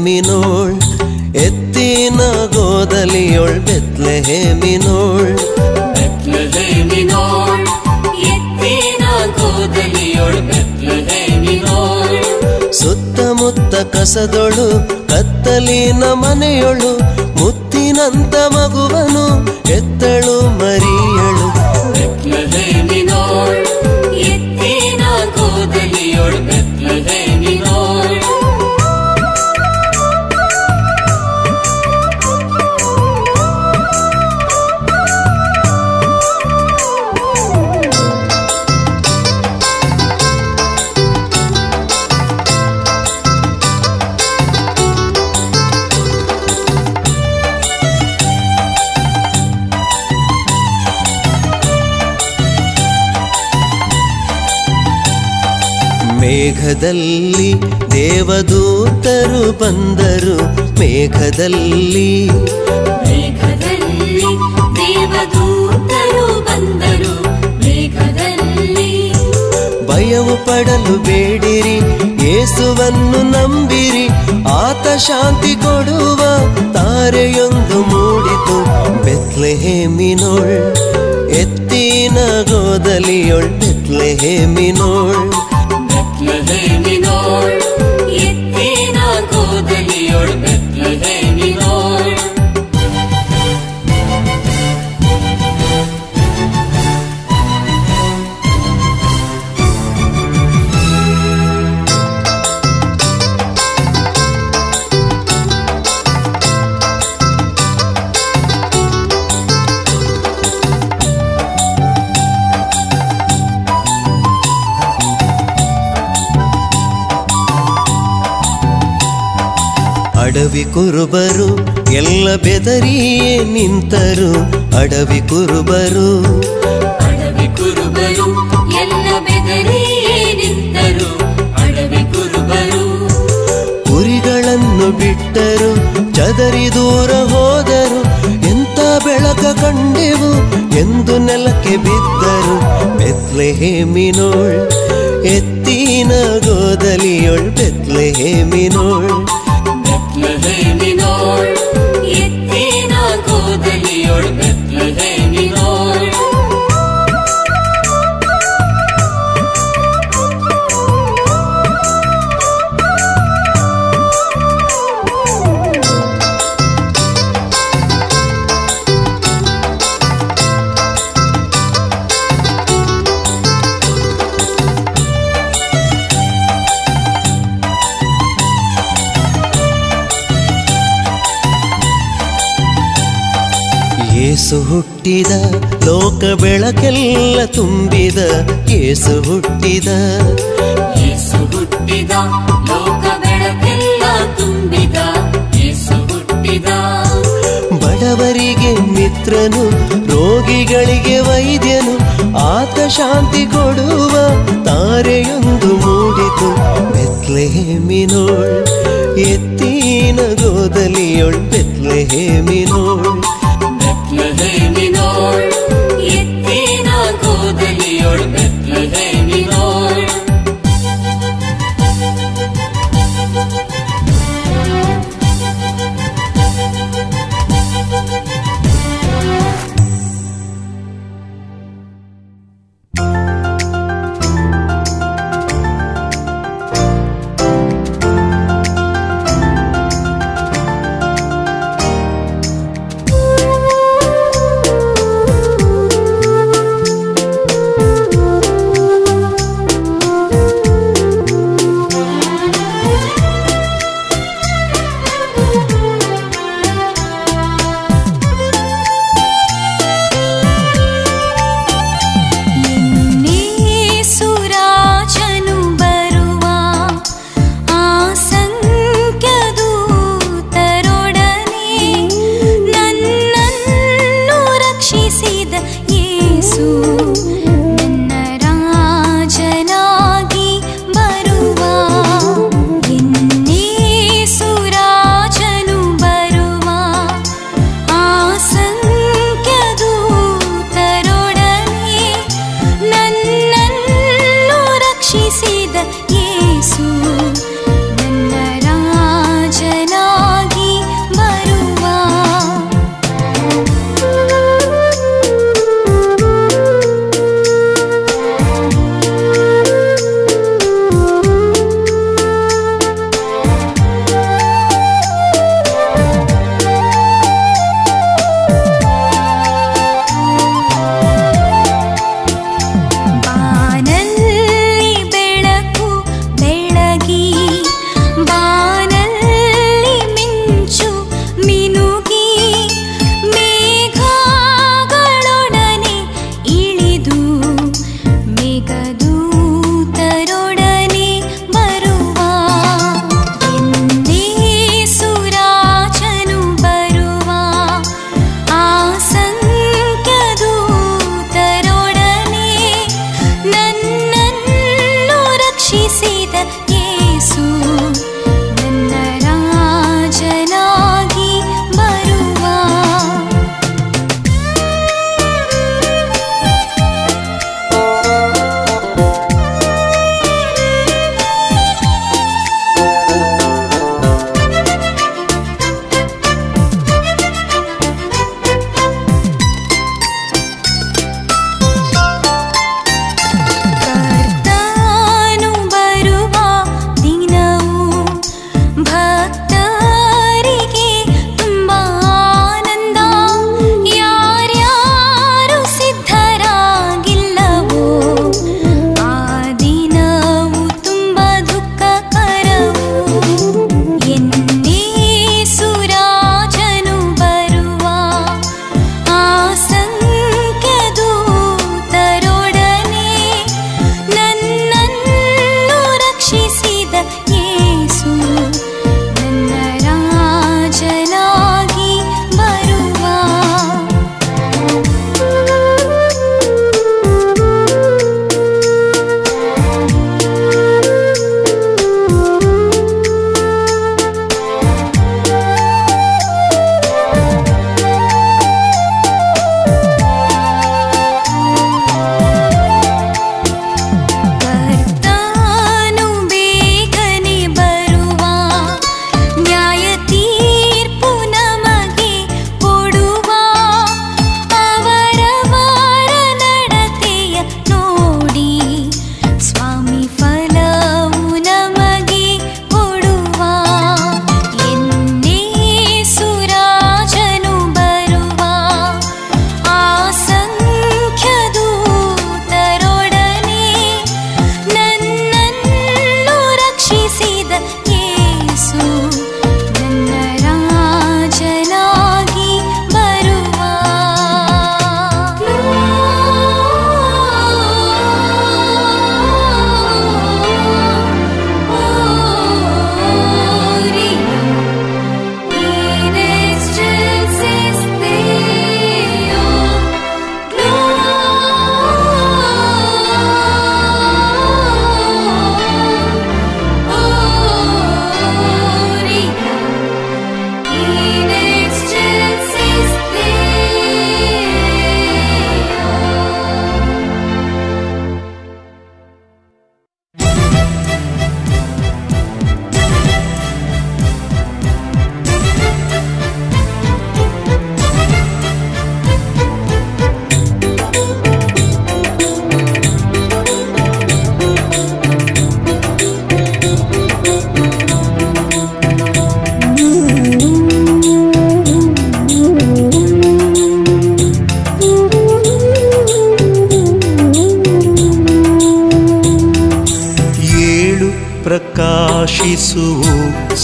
ಬೆತ್ಲೆಹೇಮಿನೋಳ್ ಎತ್ತಿನ ಗೋದಲಿಯೊಳ್ ಬೆತ್ಲೆಹೇಮಿನೋಳ್ ಬೆತ್ಲೆಹೇಮಿನೋಳ್ ಎತ್ತಿನ ಗೋದಲಿಯೊಳ್ ಬೆತ್ಲೆಹೇಮಿನೋಳ್ ಸುತ್ತಮುತ್ತ ಕಸದೊಳು ಕತ್ತಲಿನ ಮನೆಯೊಳು ಮುತ್ತಿನಂತ ಮಗುವನು ಎತ್ತಳು ಮರಿಯಳು ಬೆತ್ಲೆಹೇಮಿನೋಳ್ ಎತ್ತಿನ ಗೋದಲಿಯೊಳ್ ಬೆತ್ಲೆಹೇಮಿನೋಳ್ ಮೇಘದಲ್ಲಿ ದೇವದೂತರು ಬಂದರು ಮೇಘದಲ್ಲಿ ದೇವದೂತರು ಬಂದರು ಮೇಘದಲ್ಲಿ ಭಯವು ಪಡಲು ಬೇಡಿರಿ ಯೇಸುವನ್ನು ನಂಬಿರಿ ಆತ ಶಾಂತಿ ಕೊಡುವ ತಾರೆಯೊಂದು ಮೂಡಿತು ಬೆತ್ಲೆಹೇಮಿನೋಳ್ ಎತ್ತಿನ ಗೋದಲಿಯೊಳ್ ಬೆತ್ಲೆಹೇಮಿನೋಳ್ ಬೆತ್ಲೆಹೇಮಿನೋಳ್ ಎತ್ತಿನ ಗೋದಲಿಯೊಳ್ ಬೆತ್ಲೆಹೇಮಿನೋಳ್ ಅಡವಿ ಕುರುಬರು ಎಲ್ಲ ಬೆದರಿಯೇ ನಿಂತರು ಅಡವಿ ಕುರುಬರು ಎಲ್ಲ ಬೆದರಿಯೇ ನಿಂತರು ಅಡವಿ ಕುರುಬರು ಕುರಿಗಳನ್ನು ಬಿಟ್ಟರು ಚದರಿ ದೂರ ಹೋದರು ಎಂತ ಬೆಳಕ ಕಂಡೆವು ಎಂದು ನೆಲಕ್ಕೆ ಬಿದ್ದರು ಬೆತ್ಲೆಹೇಮಿನೋಳ್ ಎತ್ತಿನ ಗೋದಲಿಯೊಳ್ ಬೆತ್ಲೆಹೇಮಿನೋಳ್ ಬೆತ್ಲೆಹೇಮಿನೋಳ್ ಎತ್ತಿನ ಗೋದಲಿಯೊಳ್ ಬೆತ್ಲೆಹೇಮಿನೋಳ್ ಯೇಸು ಹುಟ್ಟಿದ ಲೋಕ ಬೆಳಕೆಲ್ಲ ತುಂಬಿದ ಯೇಸು ಹುಟ್ಟಿದ ಲೋಕ ಬೆಳಕೆಲ್ಲ ತುಂಬಿದ ಯೇಸು ಹುಟ್ಟಿದ ಬಡವರಿಗೆ ಮಿತ್ರನು ರೋಗಿಗಳಿಗೆ ವೈದ್ಯನು ಆತ ಶಾಂತಿ ಕೊಡುವ ತಾರೆಯೊಂದು ಮೂಡಿತು ಬೆತ್ಲೆಹೇಮಿನೋಳ್ ಎತ್ತಿನ ಗೋದಲಿಯೊಳ್ ಬೆತ್ಲೆಹೇಮಿನೋಳ್ ಬೆತ್ಲೆಹೇಮಿನೋಳ್ ಎತ್ತಿನ ಗೋದಲಿಯೊಳ್ ಬೆತ್ಲೆಹೇಮಿನೋಳ್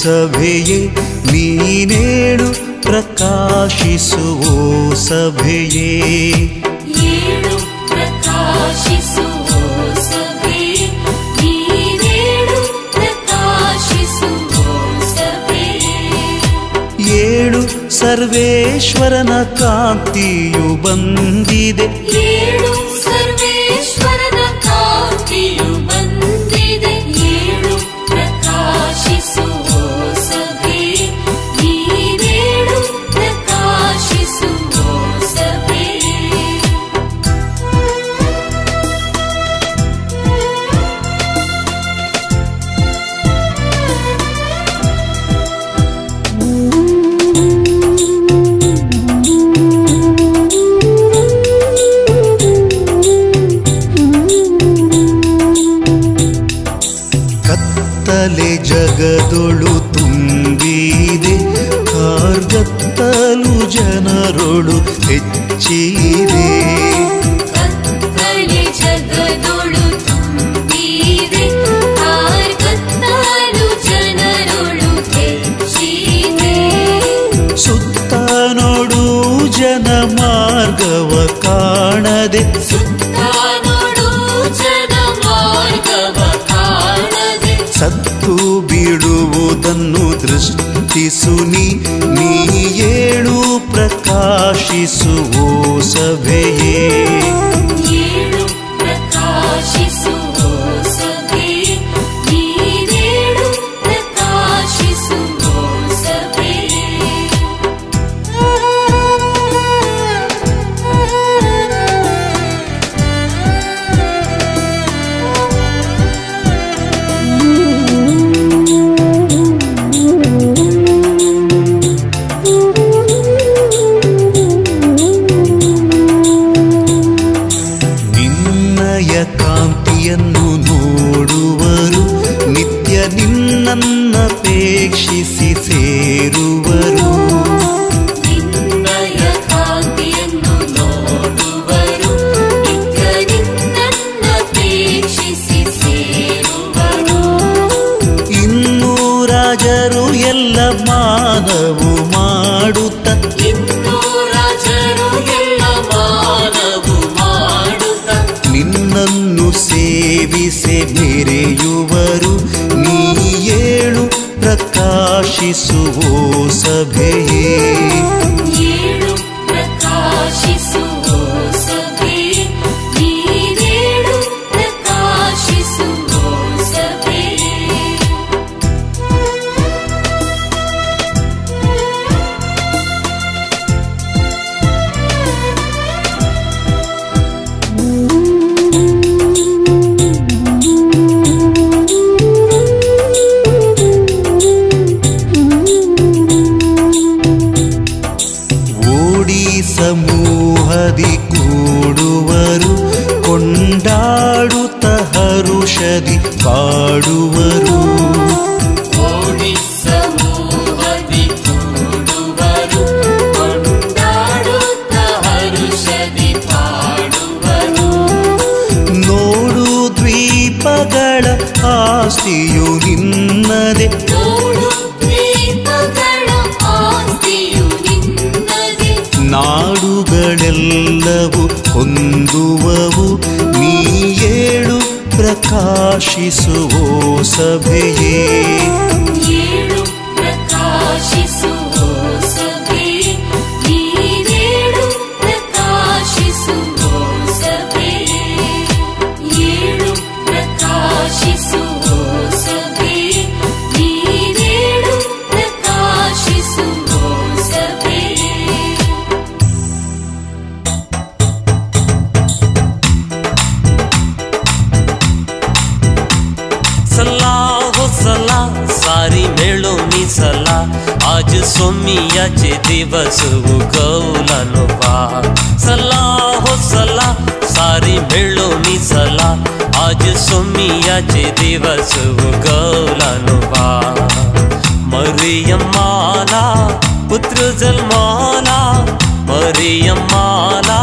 ಸಭೆಯೇ ನೀನೇಳು ಪ್ರಕಾಶಿಸುವೋ ಸಭೆಯೇ. ಏಳು ಪ್ರಕಾಶಿಸುವೋ ಸಭೆಯೇ, ನೀನೇಳು ಪ್ರಕಾಶಿಸುವೋ ಸಭೆಯೇ. ಏಳು ಸರ್ವೇಶ್ವರನ ಕಾಂತಿಯು ಬಂದಿದೆ. ಏಳು ಸರ್ವೇಶ್ವರನ ಕಾಂತಿಯು ಬಂದಿದೆ. ಏಳು ಪ್ರಕಾಶಿಸುವೋ ಸಭೆಯೇ, ನೀನೇಳು ಪ್ರಕಾಶಿಸುವೋ ಸಭೆಯೇ. ಕತ್ತಲೆ ಜಗದೊಳು ತುಂಬಿದೆ, ಕಾರ್ಗತ್ತಲು ಜನರೊಳು ಹೆಚ್ಚಿದೆ. ಕತ್ತಲೆ ಜಗದೊಳು ತುಂಬಿದೆ, ಕಾರ್ಗತ್ತಲು ಜನರೊಳು ಹೆಚ್ಚಿದೆ. ಸುತ್ತ ನೋಡು ಜನ ಮಾರ್ಗವ ಕಾಣದೆ, ಸುತ್ತ ನೋಡು ಜನ ಮಾರ್ಗವ ಕಾಣದೆ. ಸತ್ತು ಬಿಡುವುದನ್ನು ದೃಷ್ಟಿಸು ನೀ ಏಳು ಪ್ರಕಾಶಿಸುವೋ ಸಭೆಯೇ. ಏಳು ಪ್ರಕಾಶಿಸುವೋ ಸಭೆಯೇ, ನೀನೇಳು ಪ್ರಕಾಶಿಸುವೋ ಸಭೆಯೇ. ನಿನ್ನಯ ಕಾಂತಿಯನ್ನು ನೋಡುವರು, ನಿತ್ಯ ನಿನ್ನನ್ನಪೇಕ್ಷಿಸಿ ಸೇರುವರು. ನಿನ್ನಯ ಕಾಂತಿಯನ್ನು ನೋಡುವರು, ನಿತ್ಯ ನಿನ್ನನ್ನಪೇಕ್ಷಿಸಿ ಸೇರುವರು. ಇನ್ನೂ ರಾಜರು ಎಲ್ಲ ಮಾನವು ಮಾಡುತ್ತ, ಇನ್ನೂ ರಾಜರು ಎಲ್ಲ ಮಾನವು ಮಾಡುತ್ತ. ನಿನ್ನನ್ನು ಸೇವಿಸೆ ಮೆರೆಯುವರು. ನೀ ಏಳು ಪ್ರಕಾಶಿಸುವೋ ಸಭೆಯೇ. ಏಳು ಪ್ರಕಾಶಿಸುವೋ ಸಭೆಯೇ, ನೀನೇಳು ಪ್ರಕಾಶಿಸುವೋ ಸಭೆಯೇ. ಓಡಿ ಸಮೂಹದಿ ಕೂಡುವರು, ಕೊಂಡಾಡುತ್ತ ಹರುಷದಿ ಪಾಡುವರು. ಓಡಿ ಸಮೂಹದಿ ಕೂಡುವರು, ಕೊಂಡಾಡುತ್ತ ಹರುಷದಿ ಪಾಡುವರು. ನೋಡು ದ್ವೀಪಗಳ ಆಸ್ತಿಯು ನಿನ್ನದೆ, ನೋಡು ದ್ವೀಪಗಳ ಆಸ್ತಿಯು ನಿನ್ನದೆ. ನಾಡುಗಳೆಲ್ಲವೂ ಹೊಂದುವವು. ನೀ ಏಳು ಪ್ರಕಾಶಿಸುವೋ ಸಭೆಯೇ. ಏಳು ಪ್ರಕಾಶಿಸುವೋ ಸಭೆಯೇ, ನೀನೇಳು ಪ್ರಕಾಶಿಸುವೋ ಸಭೆಯೇ. ಏಳು ಪ್ರಕಾಶಿಸುವೋ ಸಭೆಯೇ, ನೀನೇಳು ಪ್ರಕಾಶಿಸುವೋ ಸಭೆಯೇ. सला हो सला सारी मेळोनी सला, आज सोमियाचे दिवस उगवला वा. सला हो सला सारी मेळोनी सला, आज सोमियाचे दिवस उगवला वा. मरियम्माला पुत्र जन्माला, मरियम्माला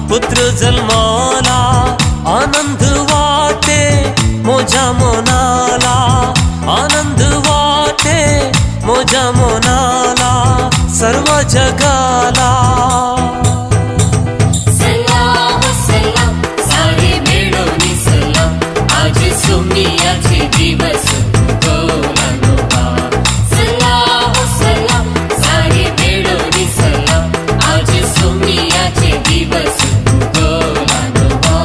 पुत्र जन्माला. आनंद वाटे मोझ्या मनाला, आनंद वाटे जगाला सलाम सलाम सारे मेळोनी सलाम आज सोमयाचे दिवस उगवला सलाम सलाम सारे मेळोनी सलाम आज सोमयाचे दिवस उगवला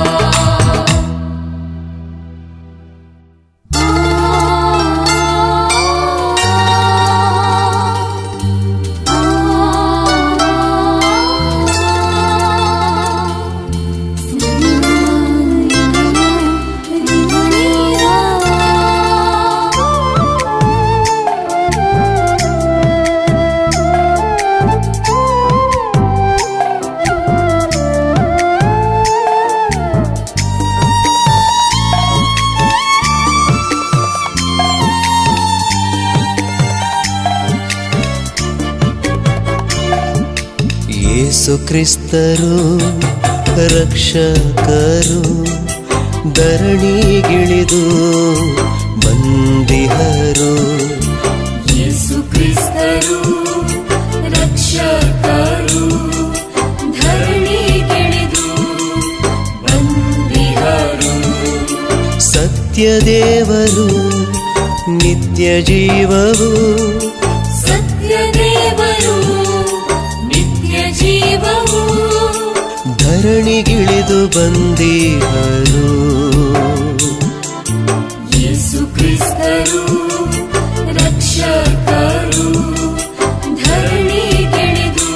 ಯೇಸು ಕ್ರಿಸ್ತರು ರಕ್ಷಕರು ಧರಣಿಗಿಳಿದು ಬಂದಿಹರು ಯೇಸು ಕ್ರಿಸ್ತರು ರಕ್ಷಕರು ಧರಣಿಗಿಳಿದು ಬಂದಿಹರು ಸತ್ಯದೇವರು ನಿತ್ಯ ಜೀವವು ಸತ್ಯದೇವರು ನಿತ್ಯ ಜೀವವು ಧರಣಿಗಿಳಿದು ಬಂದಿಹರು ಯೇಸು ಕ್ರಿಸ್ತರು ರಕ್ಷಕರು ಧರಣಿಗಿಳಿದು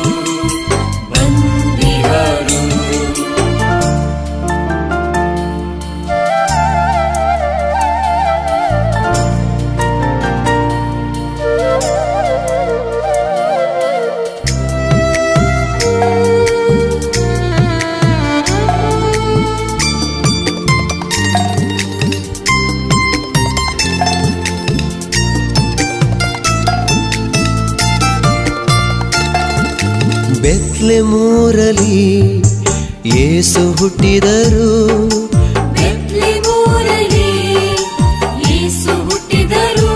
ಬಂದಿಹರು ಬೆತ್ಲೆಹೇಮೂರಲಿ ಯೇಸು ಹುಟ್ಟಿದರು ಬೆತ್ಲೆಹೇಮೂರಲಿ ಯೇಸು ಹುಟ್ಟಿದರು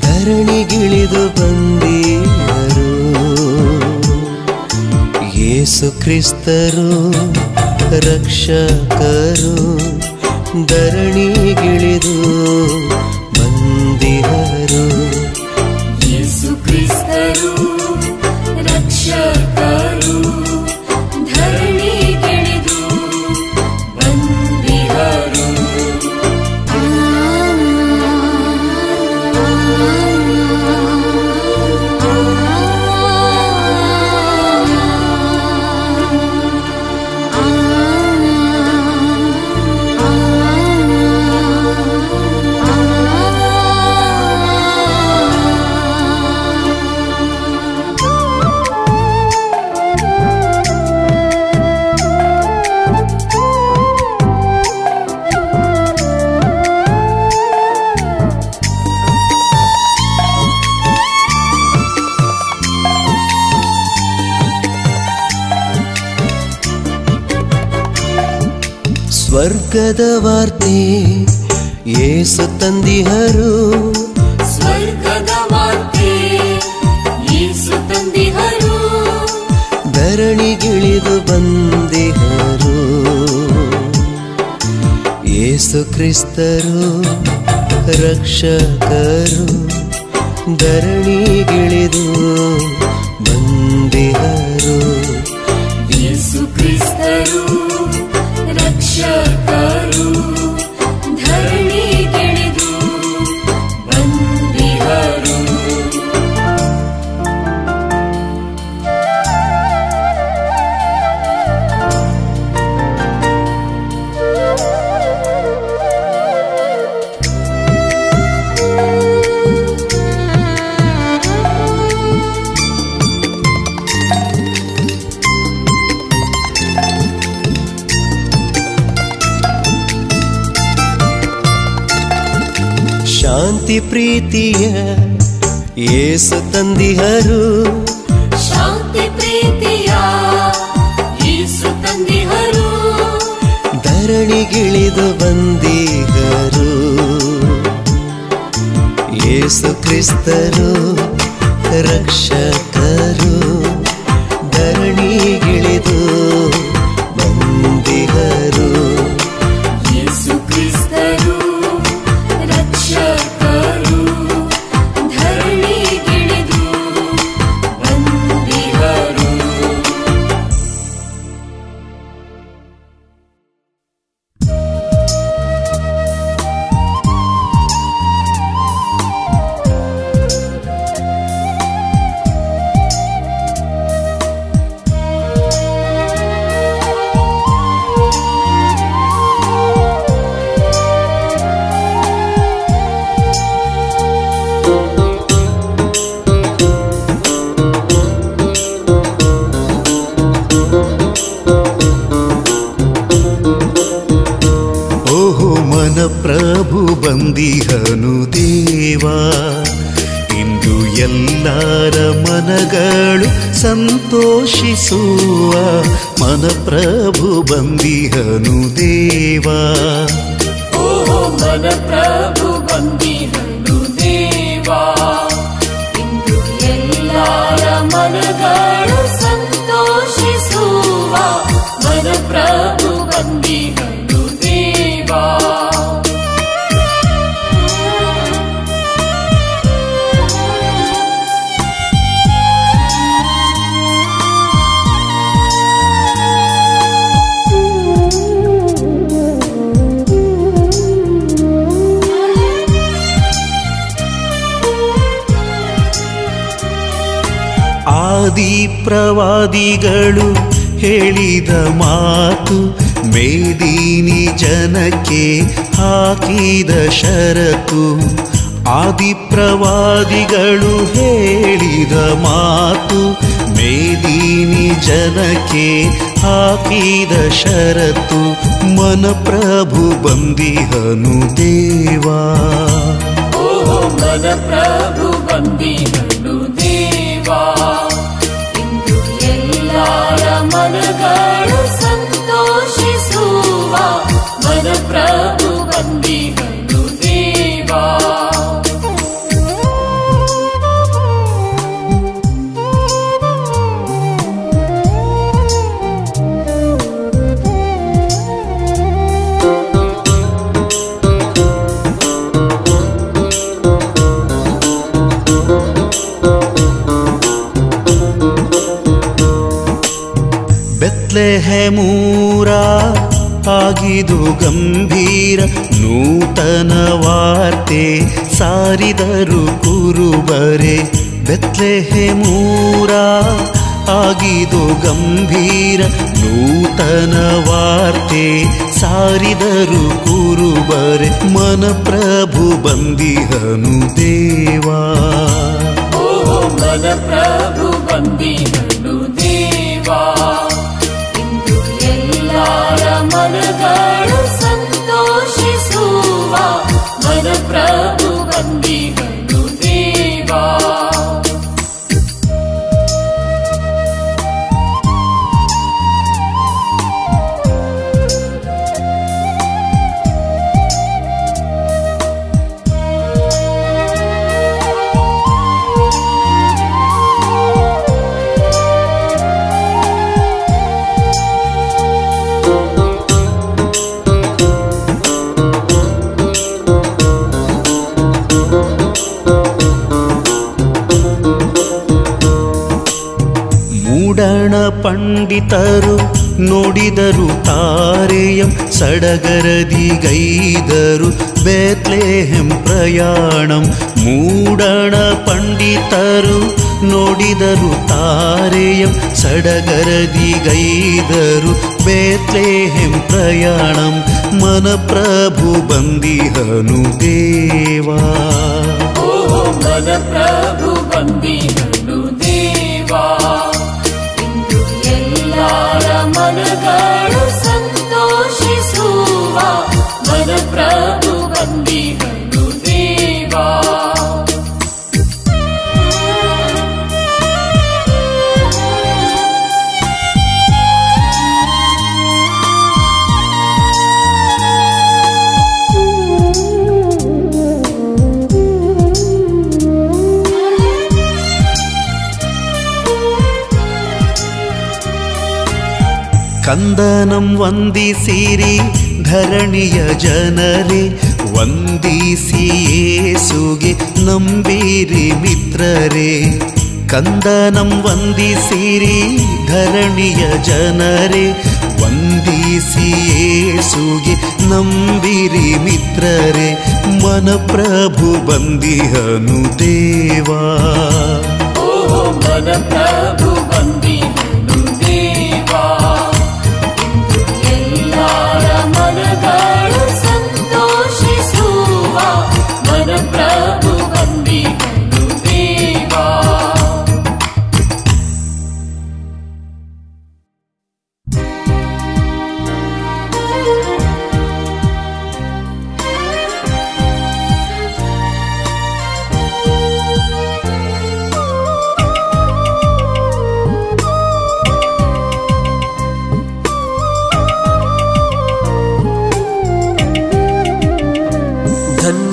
ಧರಣಿಗಿಳಿದು ಬಂದಿಹರು ಯೇಸು ಕ್ರಿಸ್ತರು ರಕ್ಷಕರು ಧರಣಿಗಿಳಿದು ಬಂದಿಹರು ಯೇಸು ಕ್ರಿಸ್ತರು ರಕ್ಷಕರು ಧರಣಿಗಿಳಿದು ಬಂದಿಹರು ಸ್ವರ್ಗದ ವಾರ್ತೆ ಯೇಸು ತಂದಿಹರು ಸ್ವರ್ಗದ ವಾರ್ತೆ ಯೇಸು ತಂದಿಹರು ಧರಣಿಗಿಳಿದು ಬಂದಿಹರು ಯೇಸು ಕ್ರಿಸ್ತರು ರಕ್ಷಕರು ಧರಣಿಗಿಳಿದು ಬಂದಿಹರು ಯೇಸು ಕ್ರಿಸ್ತರು ರಕ್ಷಕರು ಧರಣಿಗಿಳಿದು ಬಂದಿಹರು ಶಾಂತಿ ಪ್ರೀತಿಯ ಯೇಸು ತಂದಿಹರು ಶಾಂತಿ ಪ್ರೀತಿಯ ಯೇಸು ತಂದಿಹರು ಧರಣಿಗಿಳಿದು ಬಂದಿಹರು ಯೇಸು ಕ್ರಿಸ್ತರು ರಕ್ಷಕರು ಮನಗಳು ಸಂತೋಷಿಸುವ ಮನಪ್ರಭು ಬಂದಿಹನು ದೇವಾ. ಓ ಮನ ಪ್ರಭು ಬಂದಿಹನು ದೇವಾ. ಇಂದು ಎಲ್ಲರ ಮನಗಳು ಸಂತೋಷಿಸುವ ಮನ ಪ್ರಭು ಬಂದಿಹನು ದೇವಾ. ಆದಿ ಪ್ರವಾದಿಗಳು ಹೇಳಿದ ಮಾತು, ಮೇದಿನಿ ಜನಕ್ಕೆ ಹಾಕಿದ ಷರತ್ತು. ಆದಿ ಪ್ರವಾದಿಗಳು ಹೇಳಿದ ಮಾತು, ಮೇದಿನಿ ಜನಕ್ಕೆ ಹಾಕಿದ ಷರತ್ತು. ಮನಪ್ರಭು ಬಂದಿಹನು ದೇವಾ. ಓ ಮನ ಪ್ರಭು ಬಂದಿಹನು ದೇವಾ. ಇಂದು ಎಲ್ಲರ ಮನಗಳು ಸಂತೋಷಿಸುವ ಮನ ಪ್ರಭು ಬಂದಿಹನು ದೇವಾ. ಬೆತ್ಲೆಹೆಮೂರ ಆಗಿದು ಗಂಭೀರ ನೂತನ ವಾರ್ತೆ ಸಾರಿದರು ಕುರುಬರೆ. ಬೆತ್ಲೆಹೆಮೂರ ಆಗಿದು ಗಂಭೀರ ನೂತನ ವಾರ್ತೆ ಸಾರಿದರು ಕುರುಬರೆ. ಮನಪ್ರಭು ಬಂದಿಹನು ದೇವಾ. ಓ ಮನ ಪ್ರಭು ಬಂದಿಹನು ದೇವಾ. ಇಂದು ಎಲ್ಲರ ಮನಗಳು ಸಂತೋಷಿಸುವ ಮನ ಪ್ರಭು ಬಂದಿಹನು ದೇವಾ. ಮೂಡಣ ಪಂಡಿತರು ನೋಡಿದರು ತಾರೆಯಂ, ಸಡಗರದಿ ಗೈದರು ಬೆತ್ಲೆಹೆಂ ಪ್ರಯಾಣಂ. ಮೂಡಣ ಪಂಡಿತರು ನೋಡಿದರು ತಾರೆಯಂ, ಸಡಗರದಿ ಗೈದರು ಬೆತ್ಲೆಹೆಂ ಪ್ರಯಾಣಂ. ಮನಪ್ರಭು ಬಂದಿಹನು ದೇವಾ. ಓ ಮನ ಪ್ರಭು ಬಂದಿಹನು ದೇವಾ. ಇಂದು ಎಲ್ಲರ ಮನಗಳು ಸಂತೋಷಿಸುವ ಮನ ಪ್ರಭು ಬಂದಿಹನು ದೇವಾ. ಕಂದನಂ ವಂದಿಸಿರಿ ಧರಣಿಯ ಜನರೇ, ವಂದಿಸಿ ಯೇಸುಗೆ ನಂಬಿರಿ ಮಿತ್ರರೇ. ಕಂದನಂ ವಂದಿಸಿರಿ ಧರಣಿಯ ಜನರೇ, ವಂದಿಸಿ ಯೇಸುಗೆ ನಂಬಿರಿ ಮಿತ್ರರೇ. ಮನಪ್ರಭು ಬಂದಿಹನು ದೇವಾ. ಓ ಮನ ಪ್ರಭು ಬಂದಿಹನು ದೇವಾ. ಇಂದು ಎಲ್ಲರ ಮನಗಳು ಸಂತೋಷಿಸುವ ಮನ ಪ್ರಭು ಬಂದಿಹನು ದೇವಾ.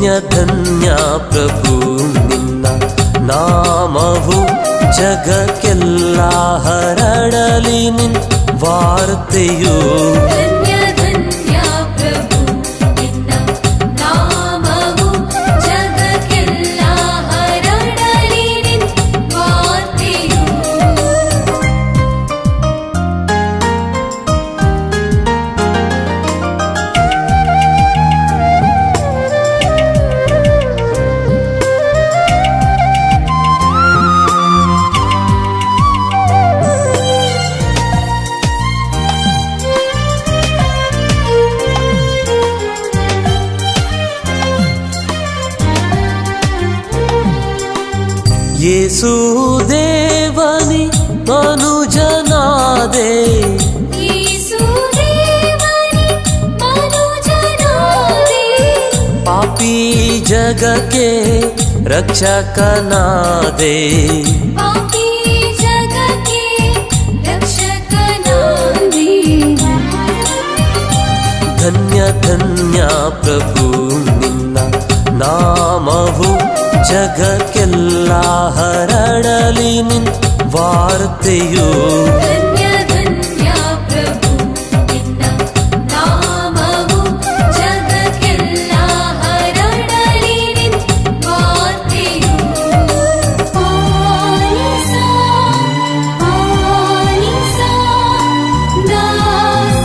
ಧನ್ಯ ಧನ್ಯ ಪ್ರಭು ನಿನ್ನ ನಾಮವು ಜಗಕ್ಕೆಲ್ಲ ಹರಡಲಿ ನಿನ್ ವಾರ್ತೆಯು. ಧನ್ಯ ಧನ್ಯ ಪ್ರಭು ನಿನ್ನ ನಾಮವು ಜಗಕ್ಕೆಲ್ಲ ಹರಡಲಿ ನಿನ್ ವಾರ್ತೆಯು. ಯೇಸು ದೇವನಿ ಮನುಜನಾದೆ, ಯೇಸು ದೇವನಿ ಮನುಜನಾದೆ, ಪಾಪಿ ಜಗಕ್ಕೆ ರಕ್ಷಕನಾದೆ. ಪಾಪಿ ಜಗಕ್ಕೆ ರಕ್ಷಕನಾದೆ. ಧನ್ಯ ಧನ್ಯ ಪ್ರಭು ನಿನ್ನ ನಾಮವು ಜಗಕ್ಕೆಲ್ಲ ಹರಡಲಿ ನಿನ್ ವಾರ್ತೆಯು. ಧನ್ಯ ಧನ್ಯ ಪ್ರಭು ನಿನ್ನ ನಾಮವು ಜಗಕ್ಕೆಲ್ಲ ಹರಡಲಿ ನಿನ್ ವಾರ್ತೆಯು. ಆಲಿಸ ಆಲಿಸ ದಾಸರಿಸದಪ.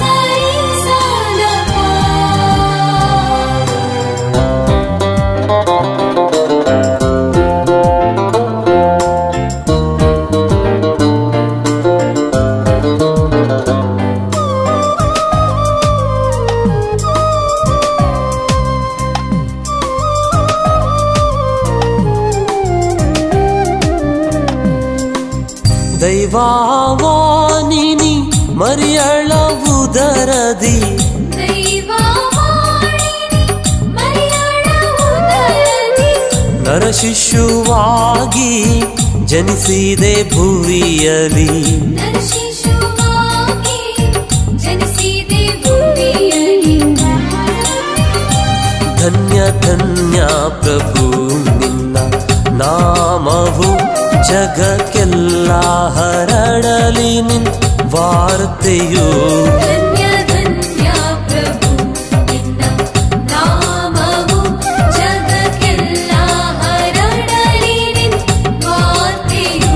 ದೈವವಾಣಿನಿ ಮರಿಯಳ ಉದರದಿ, ದೈವವಾಣಿನಿ ಮರಿಯಳ ಉದರದಿ, ನರಶಿಶುವಾಗಿ ಜನಿಸಿದೆ ಭುವಿಯಲಿ. ನರಶಿಶುವಾಗಿ ಜನಿಸಿದೆ ಭೂಮಿಯಲ್ಲಿ. ಧನ್ಯ ಧನ್ಯ ಪ್ರಭು ನಿನ್ನ ನಾಮವು ಜಗಕ್ಕೆಲ್ಲ ಹರಡಲಿ ನಿನ್ ವಾರ್ತೆಯು. ಧನ್ಯ ಧನ್ಯ ಪ್ರಭು ನಿನ್ನ ನಾಮವು ಜಗಕ್ಕೆಲ್ಲ ಹರಡಲಿ ನಿನ್ ವಾರ್ತೆಯು.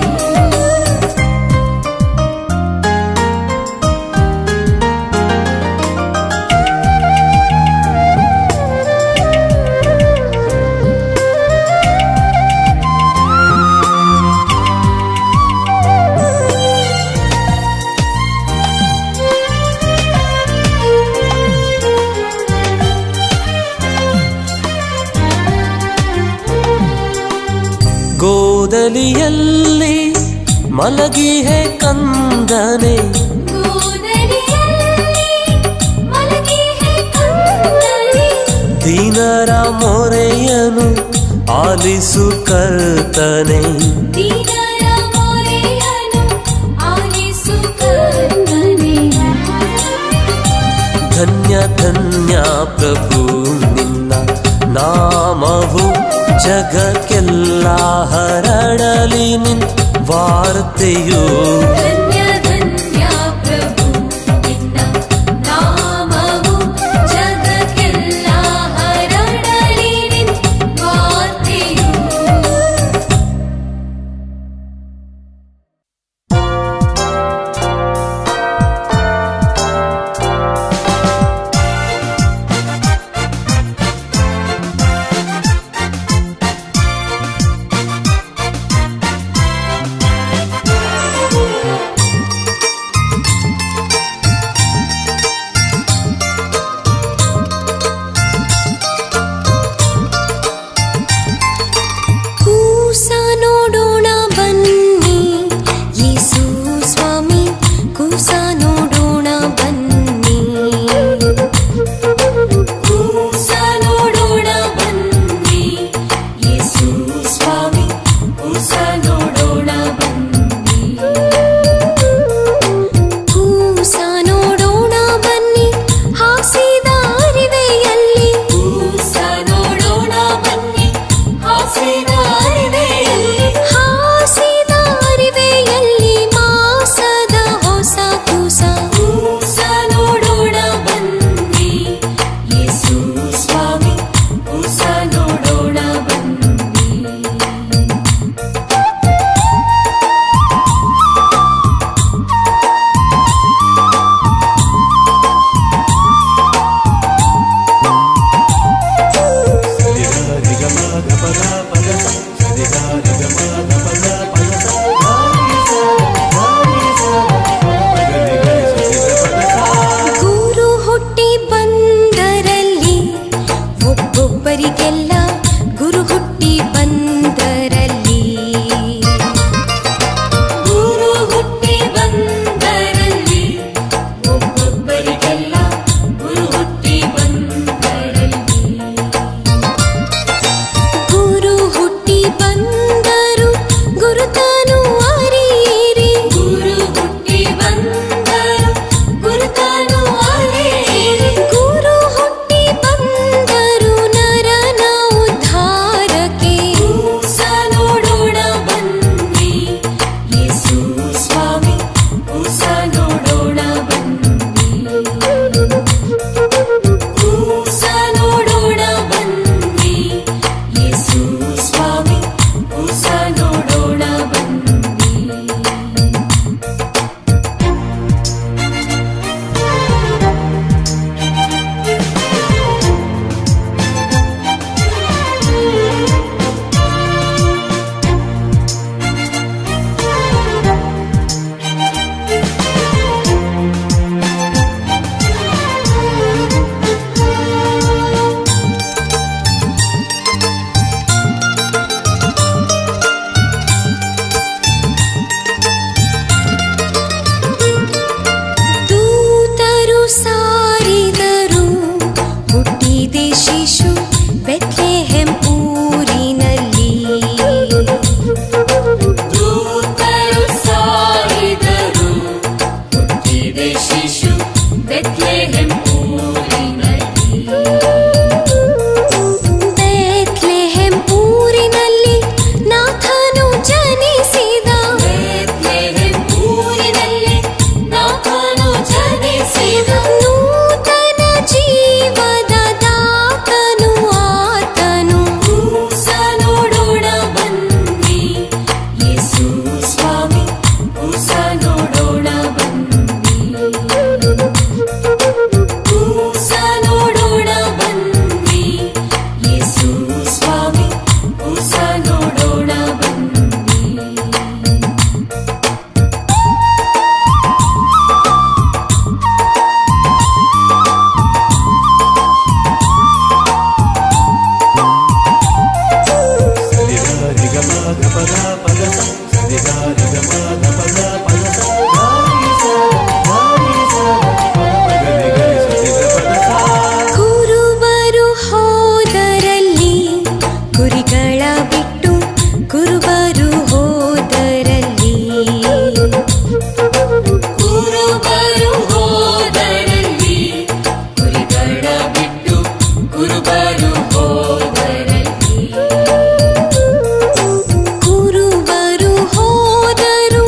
ಗೋದಲಿಯಲ್ಲಿ ಮಲಗಿಹೆ ಕಂದನೆ, ಗೋದಲಿಯಲ್ಲಿ ಮಲಗಿಹೆ ಕಂದನೆ, ದೀನರ ಮೊರೆಯನು ಆಲಿಸು ಕರ್ತನೆ. ದೀನರ ಮೊರೆಯನು ಆಲಿಸು ಕರ್ತನೆ. ಧನ್ಯ ಧನ್ಯ ಪ್ರಭು ನಿನ್ನ ನಾಮವು ಜಗಕ್ಕೆಲ್ಲ ಹರಡಲಿ ನಿನ್ ವಾರ್ತೆಯು. ಧನ್ಯ ಧನ್ಯ ಪ್ರಭು ನಿನ್ನ ನಾಮವು ಜಗಕ್ಕೆಲ್ಲ ಹರಡಲಿ ನಿನ್ ವಾರ್ತೆಯು. ಕುರುಬರು ಹೋದರಲ್ಲಿ ಕುರಿಗಳ ಬಿಟ್ಟು ಕುರುಬರು ಹೋದರಲ್ಲಿ ಕುರುಬರು ಹೋದರಲ್ಲಿ ಕುರಿಗಳ ಬಿಟ್ಟು ಕುರುಬರು ಹೋದರಲ್ಲಿ ಕುರುಬರು ಹೋದರು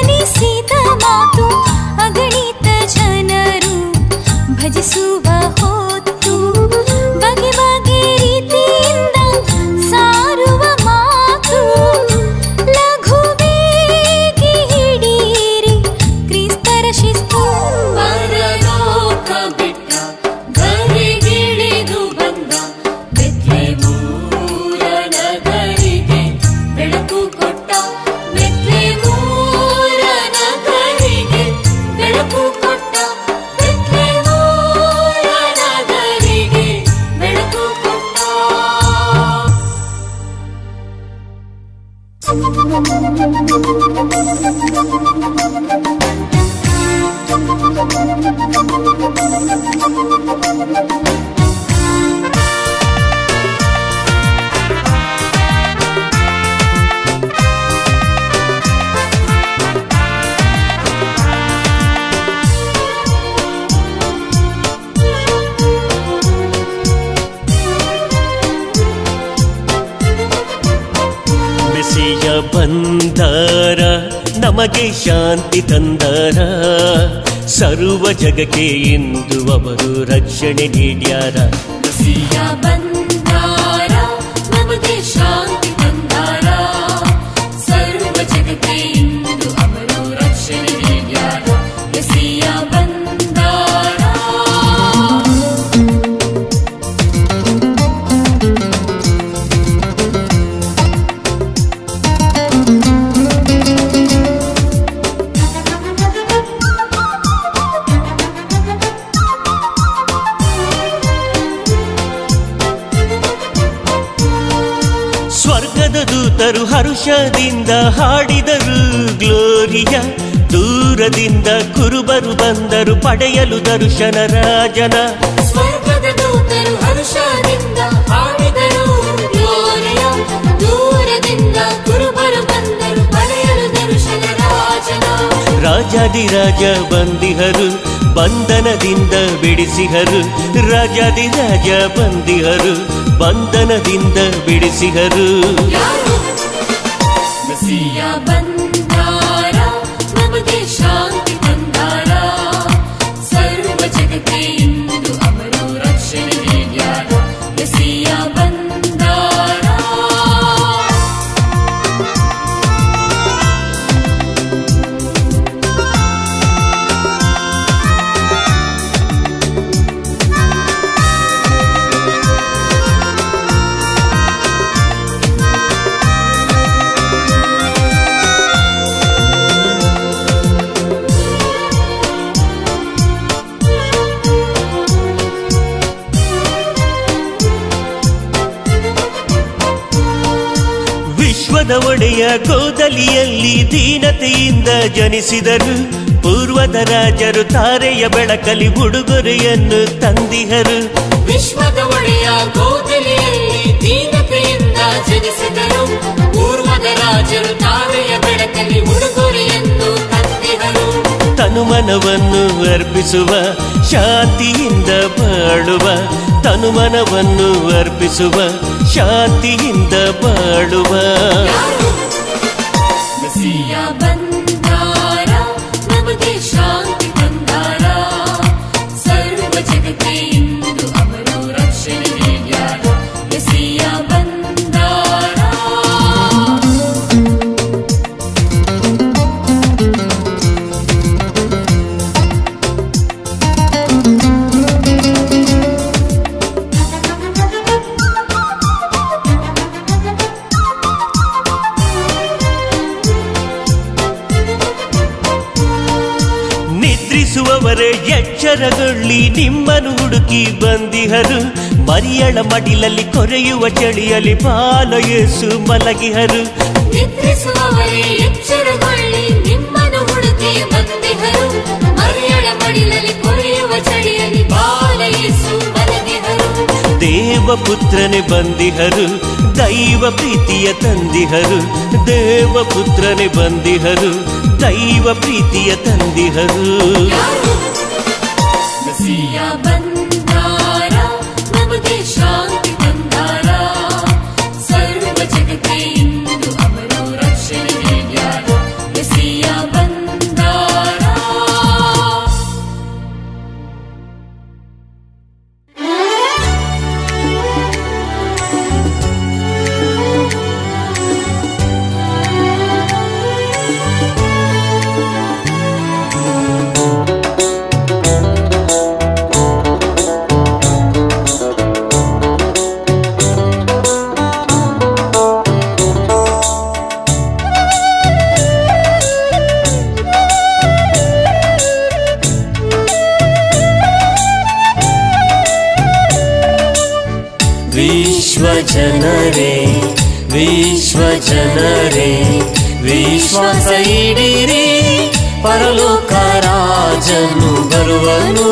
ಜನಿಸಿದ ಮಾತು ಅಗಣಿತ ಜನರು ಭಜಿಸುವ ಹೊತ್ತು ಬಗೆ ಬಗೆ ರೀತಿಯಿಂದ ಸಾರುವ ಮಾತು ಲಘುವೇಗಿ ಹಿಡೀರಿ ಕ್ರಿಸ್ತರ ಶಿಸ್ತು ಪರಲೋಕ ಬಿಟ್ಟ ಧರೆಗಿಳಿದು ಬಂದ ಬೆತ್ಲೆಹೇಮೂರ ನಗರಿಗೆ ಬೆಳಕು ಕೊಟ್ಟ ಬೆತ್ಲೆಹೇಮೂರ ನಗರಿಗೆ ಬೆಳಕು ಕೊಟ್ಟ ಬೆತ್ಲೆಹೇಮೂರ ನಗರಿಗೆ ಬೆಳಕು ಕೊಟ್ಟ. ಮೆಸ್ಸಿಯ ಬಂದಾರ ನಮಗೆ ಶಾಂತಿ ತಂದಾರ ಸರ್ವ ಜಗಕ್ಕೆ ಇಂದು ಅವರು ರಕ್ಷಣೆ ನೀಡ್ಯಾರ. ಮೆಸ್ಸಿಯ ಬಂದಾರ ನಮಗೆ ಶಾಂತಿ ತಂದಾರ ಸರ್ವ ಜಗಕ್ಕೆ ಇಂದು ಅವರು ರಕ್ಷಣೆ ನೀಡ್ಯಾರ. ಮೆಸ್ಸಿಯ ಬಂದಾರ ಸ್ವರ್ಗದ ದೂತರು ಹರುಷದಿಂದ ಹಾಡಿದರು ಗ್ಲೋರಿಯ. ದೂರದಿಂದ ಕುರುಬರು ಬಂದರು ಪಡೆಯಲು ದರ್ಶನ ರಾಜನ. ಸ್ವರ್ಗದ ದೂತರು ಹರ್ಷದಿಂದ ಹಾಡಿದರು ಗ್ಲೋರಿಯ. ದೂರದಿಂದ ಕುರುಬರು ಬಂದರು ಪಡೆಯಲು ದರ್ಶನ ರಾಜನ. ರಾಜಾದಿರಾಜ ಬಂದಿಹರು ಬಂಧನದಿಂದ ಬಿಡಿಸಿಹರು. ರಾಜಾದಿರಾಜ ಬಂದಿಹರು ಬಂಧನದಿಂದ ಬಿಡಿಸಿಹರು. ಮೆಸ್ಸಿಯ ಬಂದಾರ ನಮಗೆ ಶಾಂತಿ ತಂದಾರ ಸರ್ವ ಜಗಕ್ಕೆ ಇಂದು ಅವರು ರಕ್ಷಣೆ ನೀಡ್ಯಾರ. ಮೆಸ್ಸಿಯ ಬಂದಾರ ವಿಶ್ವದ ಒಡೆಯ ಗೋದಲಿಯಲ್ಲಿ ದೀನತೆಯಿಂದ ಜನಿಸಿದರು. ಪೂರ್ವದ ರಾಜರು ತಾರೆಯ ಬೆಳಕಲಿ ಉಡುಗೊರೆಯನ್ನು ತಂದಿಹರು. ವಿಶ್ವದ ಒಡೆಯ ಗೋದಲಿಯಲ್ಲಿ ದೀನತೆಯಿಂದ ಜನಿಸಿದರು. ಪೂರ್ವದ ರಾಜರು ತಾರೆಯ ಬೆಳಕಲ್ಲಿ ಉಡುಗೊರೆಯನ್ನು ತಂದಿಹರು. ತನುಮನವನ್ನು ಅರ್ಪಿಸುವ ಶಾಂತಿಯಿಂದ ಬಾಳುವ. ತನುಮನವನ್ನು ಅರ್ಪಿಸುವ ಶಾಂತಿಯಿಂದ ಬಾಳುವ. ಮೆಸ್ಸಿಯ ಬಂದಾರ ನಮಗೆ ಶಾಂತಿ ತಂದಾರ ಸರ್ವ ಜಗಕ್ಕೆ ಇಂದು ಅವರು ರಕ್ಷಣೆ ನೀಡ್ಯಾರ. ಮೆಸ್ಸಿಯ ಬಂದಾರ ನಿದ್ರಿಸುವವರೇ ಎಚ್ಚರಗೊಳ್ಳಿ ನಿಮ್ಮನ್ನು ಹುಡುಕಿ ಬಂದಿಹರು. ಮರಿಯಳ ಮಡಿಲಲ್ಲಿ ಕೊರೆಯುವ ಚಳಿಯಲ್ಲಿ ಬಾಲ ಯೇಸು ಮಲಗಿಹರು. ನಿದ್ರಿಸುವವರೇ ಎಚ್ಚರಗೊಳ್ಳಿ ನಿಮ್ಮನ್ನು ಹುಡುಕಿ ಬಂದಿಹರು. ಮರಿಯಳ ಮಡಿಲಲ್ಲಿ ಕೊರೆಯುವ ಚಳಿಯಲ್ಲಿ ಬಾಲ ಯೇಸು ಮಲಗಿಹರು. ದೇವಪುತ್ರನೇ ಬಂದಿಹರು ದೈವ ಪ್ರೀತಿಯ ತಂದಿಹರು. ದೇವಪುತ್ರನೇ ಬಂದಿಹರು ದೈವ ಪ್ರೀತಿಯ ತಂದಿಹರು. ಮೆಸ್ಸಿಯ ಬಂದಾರ ನಮಗೆ ಶಾಂತಿ ತಂದಾರ ಸರ್ವ ಜಗಕ್ಕೆ ಇಂದು ಅವರು ರಕ್ಷಣೆ ನೀಡ್ಯಾರ. ಮೆಸ್ಸಿಯ ಬಂದಾರ ಜನರೇ ವಿಶ್ವ ಜನರೇ ವಿಶ್ವಾಸ ಇಡಿರಿ, ಪರಲೋಕ ರಾಜನು ಬರುವನು,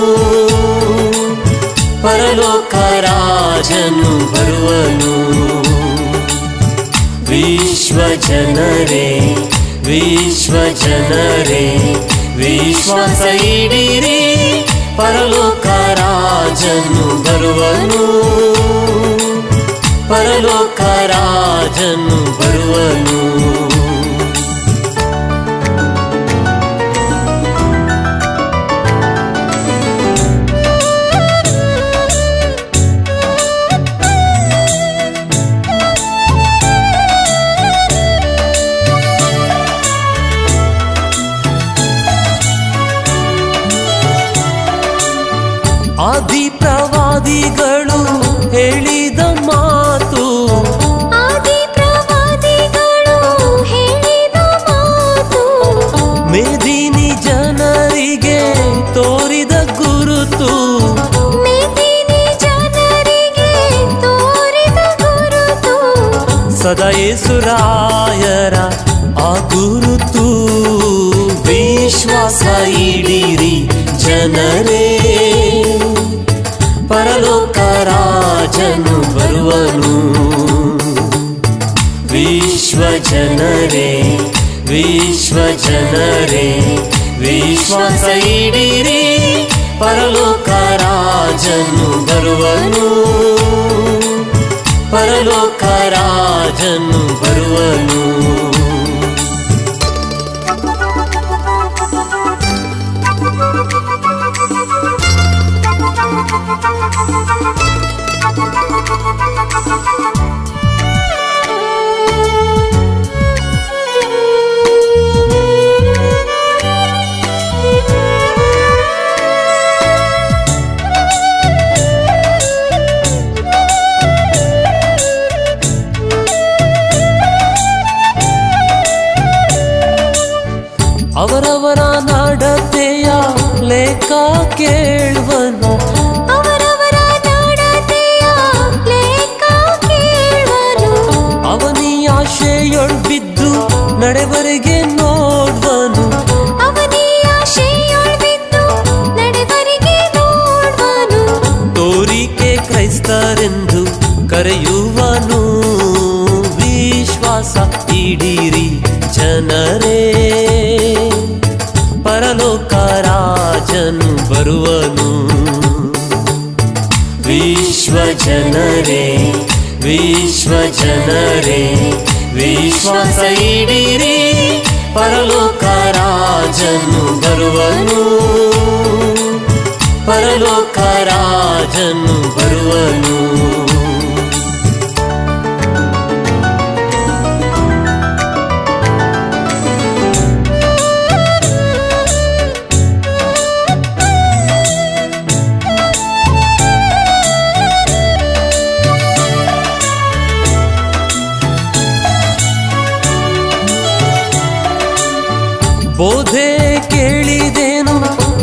ಪರಲೋಕ ರಾಜನು ಬರುವನು. ವಿಶ್ವ ಜನರೇ ವಿಶ್ವ ಜನರೇ ವಿಶ್ವಾಸ ಇಡಿರಿ, ಪರಲೋಕ ರಾಜನು ಬರುವನು, ಪರಲೋಕ ರಾಜನು ಬರುವನು. ಆದಿ ಪ್ರವಾದಿಗಳು ಹೇಳಿದ ಮಾತು, ಆದಿ ಪ್ರವಾದಿಗಳು ಹೇಳಿದ ಮಾತು, ಮೇದಿನಿ ಜನರಿಗೆ ತೋರಿದ ಗುರುತು, ಮೇದಿನಿ ಜನರಿಗೆ ತೋರಿದ ಗುರುತು, ಸದಾ ಯೇಸುರಾಯರ ಆ ಗುರುತು. ವಿಶ್ವಾಸ ಇಡಿರಿ ಜನರೇ, ಪರಲೋಕ ರಾಜನು ಬರುವನು. ವಿಶ್ವ ಜನರೇ ವಿಶ್ವ ಜನರೇ ವಿಶ್ವಾಸ ಇಡಿರಿ, ಪರಲೋಕ ರಾಜನು ಬರುವನು, ಪರಲೋಕ ರಾಜನು ಬರುವನು. ಅವರವರ ನಡತೆಯ ಲೆಕ್ಕ ಕೇಳುವನು, ಅವರವರ ನಡತೆಯ ಲೆಕ್ಕ ಕೇಳುವನು, ಅವನಿ ಆಶೆಯೊಳ್ ಬಿದ್ದು ನಡೆವರೆಗೆ ನೋಡುವನು, ಅವನಿ ಆಶೆಯೊಳ್ ಬಿದ್ದು ನಡೆವರೆಗೆ ನೋಡುವನು, ತೋರಿಕೆ ಕ್ರೈಸ್ತರೆಂದು ಕರೆಯುವನು. ವಿಶ್ವಾಸ ಇಡಿರಿ ಜನರೇ, ಪರಲೋಕ ರಾಜನು ಬರುವನು. ವಿಶ್ವ ಜನರೇ ವಿಶ್ವ ಜನರೇ ವಿಶ್ವಾಸ ಇಡಿರಿ, ಪರಲೋಕ ರಾಜನು ಬರುವನು, ಪರಲೋಕ ರಾಜನು ಬರುವನು. ಬೋಧೆ ಕೇಳಿದೆನು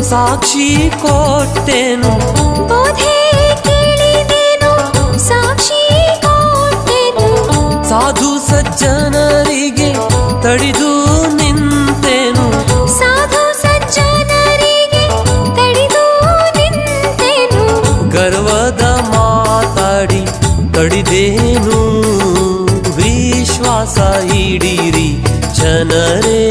ಸಾಕ್ಷಿ ಕೊಟ್ಟೆನು, ಬೋಧೆ ಕೇಳಿದೆನು ಸಾಕ್ಷಿ ಕೊಟ್ಟೆನು, ಸಾಧು ಸಜ್ಜನರಿಗೆ ತಡಿದು ನಿಂತೆನು, ಸಾಧು ಸಜ್ಜನರಿಗೆ ತಡೆದು ನಿಂತೆನು, ಗರ್ವದ ಮಾತಾಡಿ ತಡಿದೇನು. ವಿಶ್ವಾಸ ಇಡಿರಿ ಜನರೇ,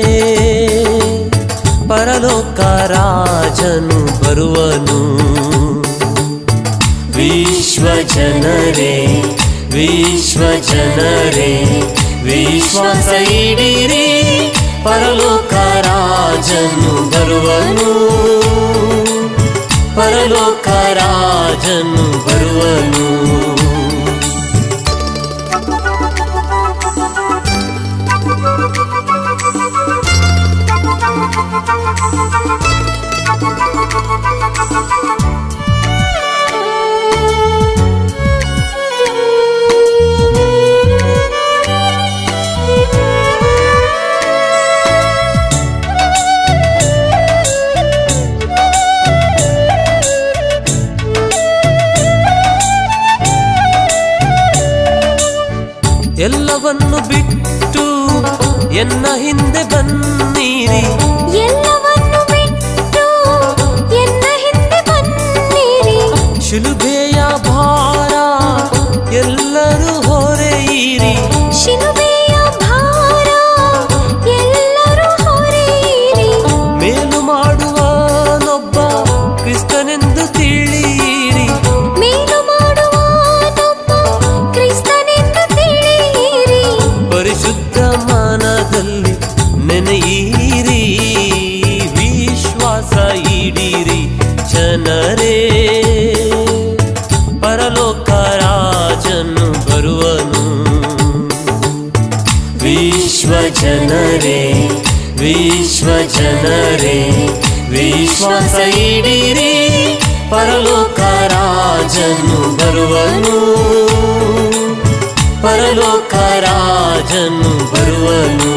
ಪರಲೋಕ ರಾಜನು ಬರುವನು. ವಿಶ್ವ ಜನರೇ ವಿಶ್ವ ಜನರೇ ವಿಶ್ವಾಸ ಇಡಿರಿ, ಪರಲೋಕ ರಾಜನು ಬರುವನು, ಪರಲೋಕ ರಾಜನು ಬರುವನು. ಎಲ್ಲವನ್ನು ಬಿಟ್ಟು ಎನ್ನ ಹಿಂದೆ ಬನ್ನಿರಿ, ಎಲ್ಲವನ್ನು ಬಿಟ್ಟು ಎನ್ನ ಹಿಂದೆ ಬನ್ನಿರಿ. ಶಿಲುಬೆಯ ಭಾರ ಎಲ್ಲರೂ ಹೊರೆಯಿರಿ, ಶಿಲುಬೆಯ ಭಾರ ಎಲ್ಲರೂ ಹೊರೆಯಿರಿ. ಮೇಲು ಮಾಡುವನೊಬ್ಬ ಕ್ರಿಸ್ತನೆಂದು ತಿಳಿಯಿರಿ, ಮೇಲು ಮಾಡುವನೊಬ್ಬ ಕ್ರಿಸ್ತನೆಂದು ತಿಳಿಯಿರಿ. ಪರಿಶುದ್ಧ ಮನದಲ್ಲಿ ನೆನೆಯಿರಿ, ವಿಶ್ವಾಸ ಇಡಿರಿ ಜನರೇ, ಪರಲೋಕ ರಾಜನು ಬರುವನು. ವಿಶ್ವ ಜನರೇ, ವಿಶ್ವ ಜನರೇ, ವಿಶ್ವಾಸ ಇಡಿರಿ, ಪರಲೋಕ ರಾಜನು ಬರುವನು, ಪರಲೋಕ ರಾಜನು ಬರುವನು.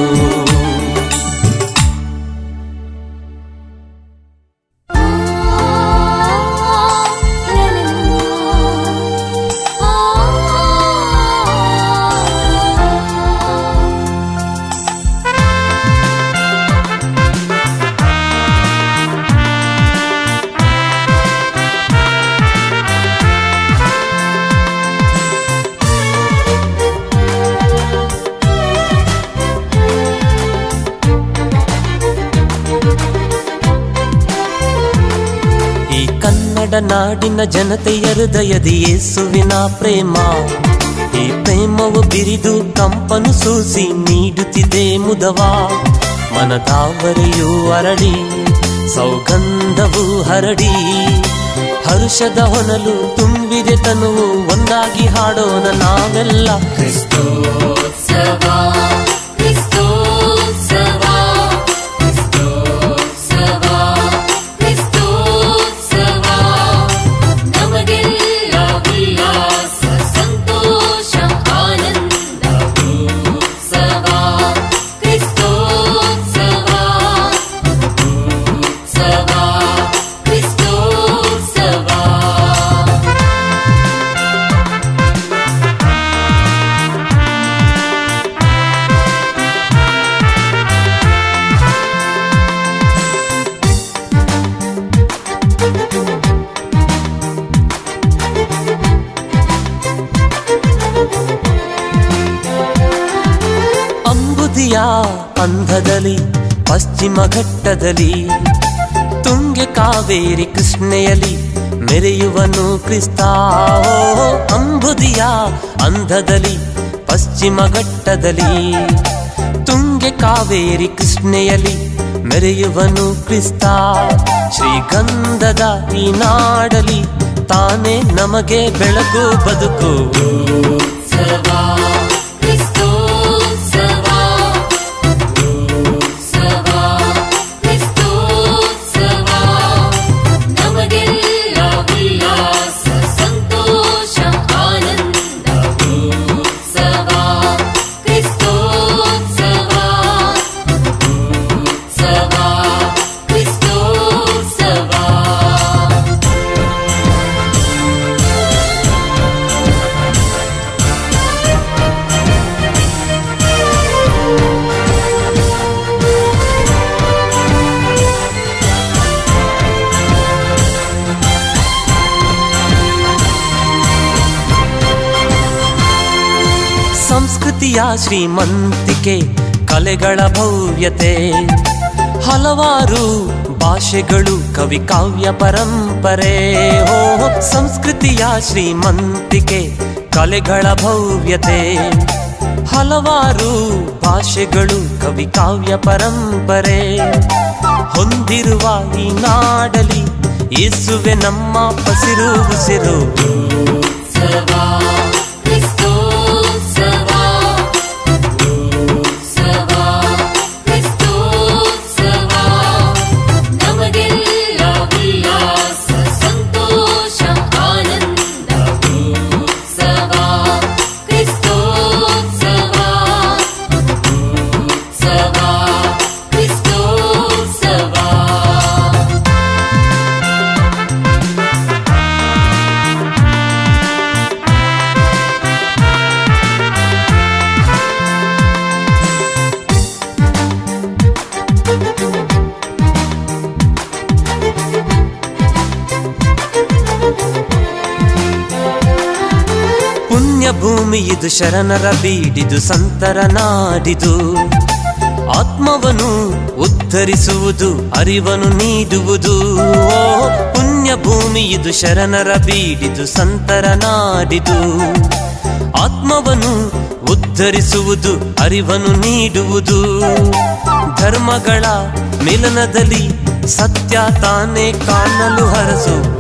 ನಾಡಿನ ಜನತೆಯ ಹೃದಯದಿ ಯೇಸುವಿನ ಪ್ರೇಮ, ಈ ಪ್ರೇಮವು ಬಿರಿದು ಕಂಪನು ಸೂಸಿ ನೀಡುತ್ತಿದೆ ಮುದವ. ಮನದಾವರೆಯೂ ಅರಳಿ ಸೌಗಂಧವು ಹರಡಿ, ಹರುಷದ ಹೊನಲು ತುಂಬಿದೆ ತನುವು, ಒಂದಾಗಿ ಹಾಡೋಣ ನಾವೆಲ್ಲ. ಕ್ರಿಸ್ತೋತ್ಸವ, ಕ್ರಿಸ್ತೋತ್ಸವ, ಕ್ರಿಸ್ತೋತ್ಸವ, ಕ್ರಿಸ್ತೋತ್ಸವ, ನಮಗೆಲ್ಲ ಉಲ್ಲಾಸ ಸಂತೋಷ ಆನಂದ ಉತ್ಸವ. ಕ್ರಿಸ್ತೋತ್ಸವ, ಉತ್ಸವ, ಕ್ರಿಸ್ತೋತ್ಸವ. ಅಂಬುದಿಯ ಅಂಧದಲ್ಲಿ ಪಶ್ಚಿಮ ಘಟ್ಟದಲ್ಲಿ, ತುಂಗೆ ಕಾವೇರಿ ಕೃಷ್ಣೆಯಲ್ಲಿ ಮೆರೆಯುವನು ಕ್ರಿಸ್ತ. ಅಂಬುದಿಯ ಅಂಧದಲ್ಲಿ ಪಶ್ಚಿಮ ಘಟ್ಟದಲ್ಲಿ, ತುಂಗೆ ಕಾವೇರಿ ಕೃಷ್ಣೆಯಲ್ಲಿ ಮೆರೆಯುವನು ಕ್ರಿಸ್ತ. ಶ್ರೀಗಂಧದ ಈ ನಾಡಲಿ ತಾನೇ ನಮಗೆ ಬೆಳಕು ಬದುಕು. ಸಂಸ್ಕೃತಿಯ ಶ್ರೀಮಂತಿಕೆ, ಕಲೆಗಳ ಭವ್ಯತೆ, ಹಲವಾರು ಭಾಷೆಗಳು, ಕವಿ ಕಾವ್ಯ ಪರಂಪರೆ. ಸಂಸ್ಕೃತಿಯ ಶ್ರೀಮಂತಿಕೆ, ಕಲೆಗಳ ಭವ್ಯತೆ, ಹಲವಾರು ಭಾಷೆಗಳು, ಕವಿ ಕಾವ್ಯ ಪರಂಪರೆ ಹೊಂದಿರುವ ಈ ನಾಡಲಿ ಯೇಸುವೆ ನಮ್ಮ ಪಸಿರು ಉಸಿರು. ಭೂಮಿ ಇದು ಶರಣರ ಬೀಡಿದು ಸಂತರ ನಾಡಿದು. ಆತ್ಮವನ್ನು ಉದ್ಧರಿಸುವುದು ಅರಿವನ್ನು ನೀಡುವುದು. ಪುಣ್ಯ ಭೂಮಿ ಇದು ಶರಣರ ಬೀಡಿದು ಸಂತರ ನಾಡಿದು. ಆತ್ಮವನ್ನು ಉದ್ಧರಿಸುವುದು ಅರಿವನ್ನು ನೀಡುವುದು. ಧರ್ಮಗಳ ಮಿಲನದಲ್ಲಿ ಸತ್ಯ ತಾನೇ ಕಾಣಲು ಹರಸು.